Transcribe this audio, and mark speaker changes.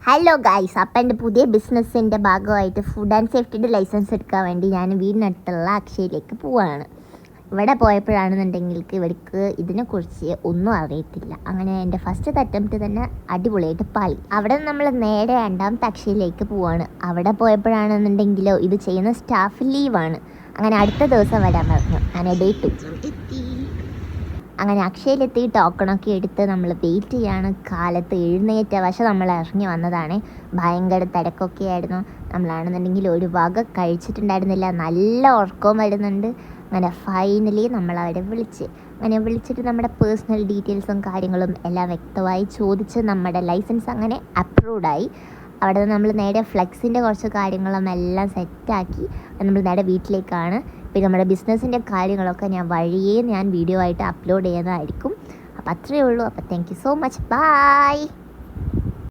Speaker 1: Hello guys, അപ്പം എൻ്റെ പുതിയ ബിസിനസ്സിൻ്റെ ഭാഗമായിട്ട് ഫുഡ് ആൻഡ് സേഫ്റ്റിയുടെ ലൈസൻസ് എടുക്കാൻ വേണ്ടി ഞാൻ വീടിനടുത്തുള്ള അക്ഷയയിലേക്ക് പോവുകയാണ്. ഇവിടെ പോയപ്പോഴാണെന്നുണ്ടെങ്കിൽ ഇവർക്ക് ഇതിനെക്കുറിച്ച് ഒന്നും അറിയത്തില്ല. അങ്ങനെ എൻ്റെ ഫസ്റ്റ് അറ്റംപ്റ്റ് തന്നെ അടിപൊളിയായിട്ട് പാളി. അവിടെ നമ്മൾ നേരെ രണ്ടാമത്തെ അക്ഷയയിലേക്ക് പോവുകയാണ്. അവിടെ പോയപ്പോഴാണെന്നുണ്ടെങ്കിലോ ഇത് ചെയ്യുന്ന സ്റ്റാഫ് ലീവാണ്. അങ്ങനെ അടുത്ത ദിവസം വരാൻ പറഞ്ഞു. അങ്ങനെ ഡേ 2 എത്തി. അങ്ങനെ അക്ഷയയിലെത്തി ടോക്കണൊക്കെ എടുത്ത് നമ്മൾ വെയിറ്റ് ചെയ്യാണ്. കാലത്ത് എഴുന്നേറ്റ വശം നമ്മൾ ഇറങ്ങി വന്നതാണ്. ഭയങ്കര തിരക്കൊക്കെ ആയിരുന്നു. നമ്മളാണെന്നുണ്ടെങ്കിൽ ഒരു വക കഴിച്ചിട്ടുണ്ടായിരുന്നില്ല. നല്ല ഉറക്കവും വരുന്നുണ്ട്. അങ്ങനെ ഫൈനലി നമ്മളവരെ വിളിച്ചിട്ട് നമ്മുടെ പേഴ്സണൽ ഡീറ്റെയിൽസും കാര്യങ്ങളും എല്ലാം വ്യക്തമായി ചോദിച്ച് നമ്മുടെ ലൈസൻസ് അങ്ങനെ അപ്രൂവ്ഡായി. അവിടെ നിന്ന് നമ്മൾ നേരെ ഫ്ലെക്സിൻ്റെ കുറച്ച് കാര്യങ്ങളും എല്ലാം സെറ്റാക്കി നമ്മൾ നേരെ വീട്ടിലേക്കാണ്. പിന്നെ നമ്മുടെ ബിസിനസ്സിൻ്റെ കാര്യങ്ങളൊക്കെ ഞാൻ വീഡിയോ ആയിട്ട് അപ്ലോഡ് ചെയ്യുന്നതായിരിക്കും. അപ്പോൾ അത്രയേ ഉള്ളൂ. അപ്പോൾ thank you so much. By.